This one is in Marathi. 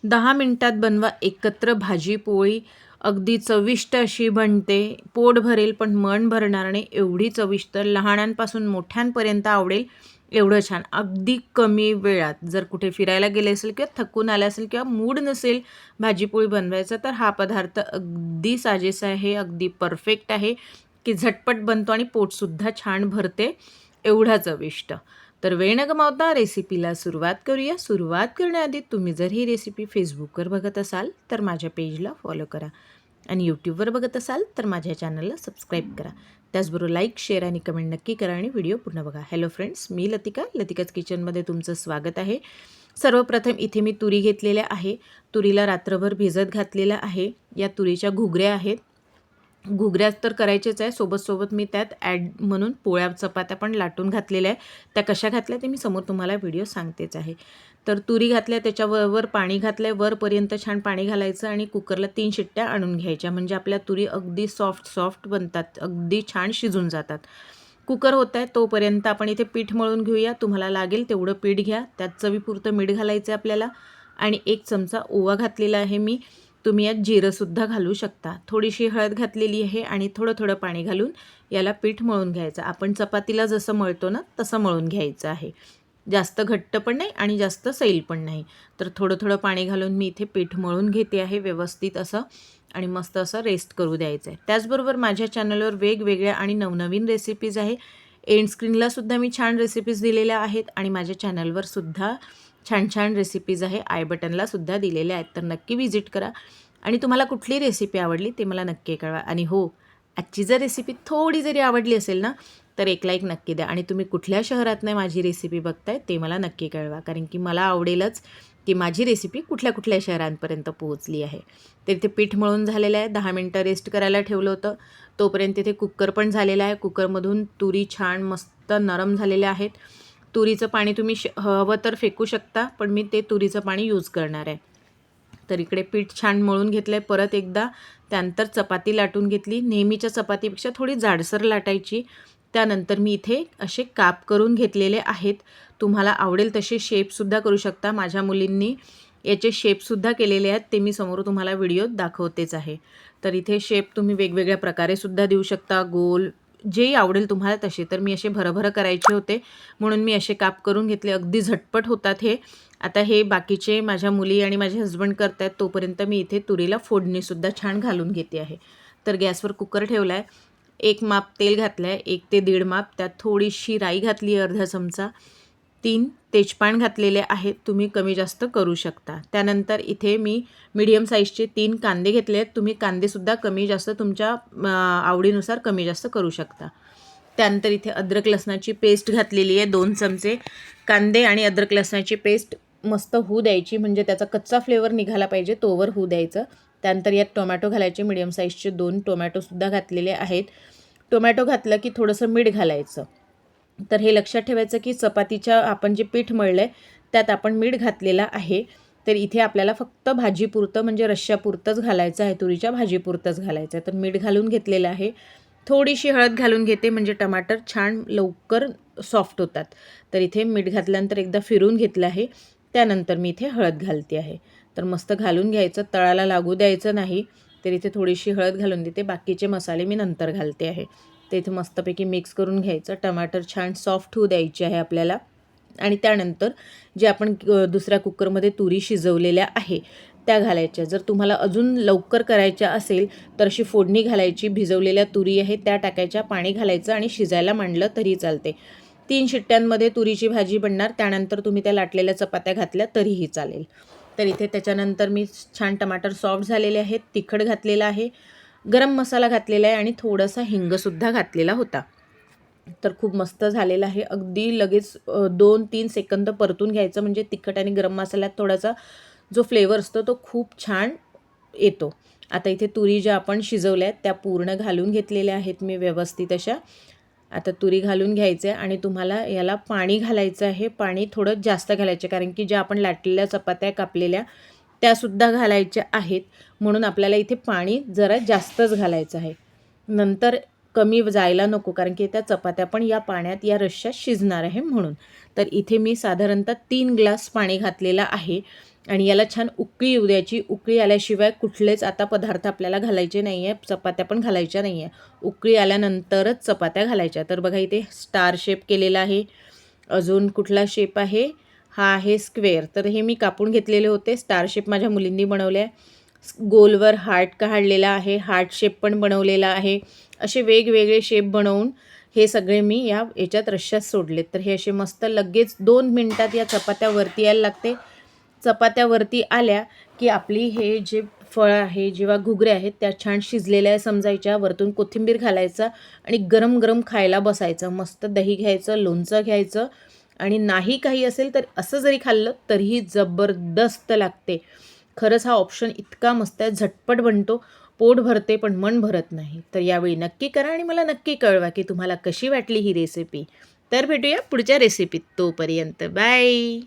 10 मिनिटात बनवा एकत्र भाजी पोळी. अगदी चविष्ट अशी बनते. पोट भरेल पण मन भरणार नाही एवढी चविष्ट. लहानांपासून मोठ्यांपर्यंत आवडेल एवढं छान. अगदी कमी वेळात जर कुठे फिरायला गेले असेल किंवा थकून आले असेल किंवा मूड नसेल भाजीपोळी बनवायचा, तर हा पदार्थ अगदी साजेसा आहे, अगदी परफेक्ट आहे की झटपट बनतो आणि पोटसुद्धा छान भरते एवढा चविष्ट. तर वेळ न गमावता रेसिपीला सुरुवात करूया. सुरुवात करण्याआधी तुम्ही जर ही रेसिपी फेसबुकवर बघत असाल तर माझ्या पेजला फॉलो करा आणि यूट्यूबवर बघत असाल तर माझ्या चॅनलला सबस्क्राईब करा. त्याचबरोबर लाईक, शेअर आणि कमेंट नक्की करा आणि व्हिडिओ पूर्ण बघा. हॅलो फ्रेंड्स, मी लतिका, लतिकाच किचनमध्ये तुमचं स्वागत आहे. सर्वप्रथम इथे मी तुरी घेतलेल्या आहे. तुरीला रात्रभर भिजत घातलेलं आहे. या तुरीच्या घुगऱ्या आहेत. घुगऱ्या तर करायचेच आहे, सोबत मी त्यात ॲड म्हणून पोळ्या चपात्या पण लाटून घातलेल्या आहे. त्या कशा घातल्या ते मी समोर तुम्हाला व्हिडिओ सांगतेच आहे. तर तुरी घातल्या, त्याच्यावर पाणी घातलं आहे. वरपर्यंत छान पाणी घालायचं आणि कुकरला 3 शिट्ट्या आणून घ्यायच्या. म्हणजे आपल्या तुरी अगदी सॉफ्ट बनतात, अगदी छान शिजून जातात. कुकर होत आहे तोपर्यंत आपण इथे पीठ मळून घेऊया. तुम्हाला लागेल तेवढं पीठ घ्या. त्यात चवीपुरतं मीठ घालायचं आहे आपल्याला आणि 1 चमचा ओवा घातलेला आहे मी. तुम्ही यात जिरंसुद्धा घालू शकता. थोडीशी हळद घातलेली आहे आणि थोडं पाणी घालून याला पीठ मळून घ्यायचं. आपण चपातीला जसं मळतो ना तसं मळून घ्यायचं आहे. जास्त घट्ट पण नाही आणि जास्त सैल पण नाही. तर थोडं पाणी घालून मी इथे पीठ मळून घेते आहे व्यवस्थित असं आणि मस्त असं रेस्ट करू द्यायचं आहे. त्याचबरोबर माझ्या चॅनलवर वेगवेगळ्या आणि नवनवीन रेसिपीज आहे. एंड स्क्रीनलासुद्धा मी छान रेसिपीज दिलेल्या आहेत आणि माझ्या चॅनलवर सुद्धा छान रेसिपीज आहे. आय बटनलासुद्धा दिलेल्या आहेत. तर नक्की व्हिजिट करा आणि तुम्हाला कुठली रेसिपी आवडली ते मला नक्की कळवा. आणि हो, आजची जर रेसिपी थोडी जरी आवडली असेल ना तर एक लाईक नक्की द्या. आणि तुम्ही कुठल्या शहरातनं माझी रेसिपी बघताय ते मला नक्की कळवा, कारण की मला आवडेलच की माझी रेसिपी कुठल्या शहरांपर्यंत पोहोचली आहे. तर इथे पीठ मळून झालेलं आहे. 10 मिनटं रेस्ट करायला ठेवलं होतं. तोपर्यंत इथे कुकर पण झालेला आहे. कुकरमधून तुरी छान मस्त नरम झालेल्या आहेत. तुरीचं पाणी तुम्ही हवं तर फेकू शकता, पण मी ते तुरीचं पाणी यूज करणार आहे. तर इकडे पीठ छान मळून घेतलं आहे परत एकदा. त्यानंतर चपाती लाटून घेतली. नेहमीच्या चपातीपेक्षा थोडी जाडसर लाटायची. त्यानंतर मी इथे असे काप करून घेतलेले आहेत. तुम्हाला आवडेल तसे शेपसुद्धा करू शकता. माझ्या मुलींनी याचे शेपसुद्धा केलेले आहेत. ते मी समोर तुम्हाला व्हिडिओत दाखवतेच आहे. तर इथे शेप तुम्ही वेगवेगळ्या प्रकारेसुद्धा देऊ शकता, गोल, जे आवडेल तुम्हाला तसे. तर मी असे भरभर करायचे होते म्हणून मी असे काप करून घेतले. अगदी झटपट होतात हे. आता हे बाकीचे माझ्या मुली आणि माझे हस्बंड करत आहेत तोपर्यंत मी इथे तुरीला फोडणीसुद्धा छान घालून घेते आहे. तर गॅसवर कुकर ठेवला आहे. 1 माप तेल घातलं आहे, 1 ते 1.5 माप. त्यात थोडीशी राई घातली, अर्धा चमचा. 3 तेजपान घातलेले आहेत. तुम्ही कमी जास्त करू शकता. त्यानंतर इथे मी मीडियम साईजचे 3 कांदे घेतले आहेत. तुम्ही कांदेसुद्धा कमी जास्त तुमच्या आवडीनुसार कमी जास्त करू शकता. त्यानंतर इथे अद्रक लसणाची पेस्ट घातलेली आहे 2 चमचे. कांदे आणि अद्रक लसणाची पेस्ट मस्त होऊ द्यायची, म्हणजे त्याचा कच्चा फ्लेवर निघाला पाहिजे तोवर होऊ द्यायचं. त्यानंतर यात टोमॅटो घालायचे. मीडियम साईजचे 2 टोमॅटोसुद्धा घातलेले आहेत. टोमॅटो घातलं की थोडंसं मीठ घालायचं. तर हे लक्षात ठेवायचं की चपातीच्या आपण जे पीठ मळलं आहे त्यात आपण मीठ घातलेलं आहे. तर इथे आपल्याला फक्त भाजीपुरतं म्हणजे रश्श्यापुरतंच घालायचं आहे, तुरीच्या भाजीपुरतंच घालायचं आहे. तर मीठ घालून घेतलेलं आहे. थोडीशी हळद घालून घेते म्हणजे टमाटर छान लवकर सॉफ्ट होतात. तर इथे मीठ घातल्यानंतर एकदा फिरून घेतलं आहे. त्यानंतर मी इथे हळद घालते आहे. तर मस्त घालून घ्यायचं, तळाला लागू द्यायचं नाही. तर इथे थोडीशी हळद घालून देते. बाकीचे मसाले मी नंतर घालते आहे. ते इथे मस्तपैकी मिक्स करून घ्यायचं. टमाटर छान सॉफ्ट होऊ द्यायचे आहे आपल्याला. आणि त्यानंतर जे आपण दुसऱ्या कुकरमध्ये तुरी शिजवलेल्या आहे त्या घालायच्या. जर तुम्हाला अजून लवकर करायच्या असेल तर अशी फोडणी घालायची. भिजवलेल्या तुरी आहे त्या टाकायच्या, पाणी घालायचं आणि शिजायला मांडलं तरी चालते. 3 शिट्ट्यांमध्ये तुरीची भाजी बनणार. त्यानंतर तुम्ही त्या लाटलेल्या चपात्या घातल्या तरीही चालेल. तर इथे त्याच्यानंतर मी छान टमाटर सॉफ्ट झालेले आहेत. तिखट घातलेलं आहे, गरम मसाला घातलेला आहे आणि थोडासा हिंगसुद्धा घातलेला होता. तर खूप मस्त झालेलं आहे. अगदी लगेच 2-3 सेकंद परतून घ्यायचं, म्हणजे तिखट आणि गरम मसाल्यात थोडासा जो फ्लेवर असतो तो खूप छान येतो. आता इथे तुरी ज्या आपण शिजवल्या आहेत त्या पूर्ण घालून घेतलेल्या आहेत मी व्यवस्थित अशा. आता तुरी घालून घ्यायचं आहे आणि तुम्हाला याला पाणी घालायचं आहे. पाणी थोडं जास्त घालायचं, कारण की ज्या आपण लाटलेल्या चपात्या कापलेल्या त्यासुद्धा घालायच्या आहेत. म्हणून आपल्याला इथे पाणी जरा जास्तच घालायचं आहे. नंतर कमी जायला नको, कारण की त्या चपात्या पण या पाण्यात, या रश्श्यात शिजणार आहे म्हणून. तर इथे मी साधारणतः 3 ग्लास पाणी घातलेलं आहे. आणि याला छान उकळी येऊ द्यायची. उकळी आल्याशिवाय कुठलेच आता पदार्थ आपल्याला घालायचे नाही आहे, चपात्या पण घालायच्या नाही आहे. उकळी आल्यानंतरच चपात्या घालायच्या. तर बघा इथे स्टार शेप केलेला आहे. अजून कुठला शेप आहे, हा आहे स्क्वेअर. तर हे मी कापून घेतलेले होते. स्टार शेप माझ्या मुलींनी बनवले आहे. गोलवर हार्ट काढलेला आहे, हार्ट शेप पण बनवलेला आहे. असे वेगवेगळे शेप बनवून हे सगळे मी याच्यात रश्श्यात सोडलेत. तर हे असे मस्त लगेच 2 मिनटात या चपात्या वरती यायला लागते. चपात्या वरती आल्या की आपली हे जे फळं आहे, जेव्हा घुगऱ्या आहेत त्या छान शिजलेल्या समजायच्या. वरतून कोथिंबीर घालायचा आणि गरम गरम खायला बसायचं. मस्त दही घ्यायचं, लोणचं घ्यायचं आणि नाही काही असेल तर असं जरी खाल्लं तरीही जबरदस्त लागते. खरंच हा ऑप्शन इतका मस्त आहे, झटपट बनतो, पोट भरते पण मन भरत नाही. तर यावेळी नक्की करा आणि मला नक्की कळवा की तुम्हाला कशी वाटली ही रेसिपी. तर भेटूया पुढच्या रेसिपीत. तोपर्यंत बाय.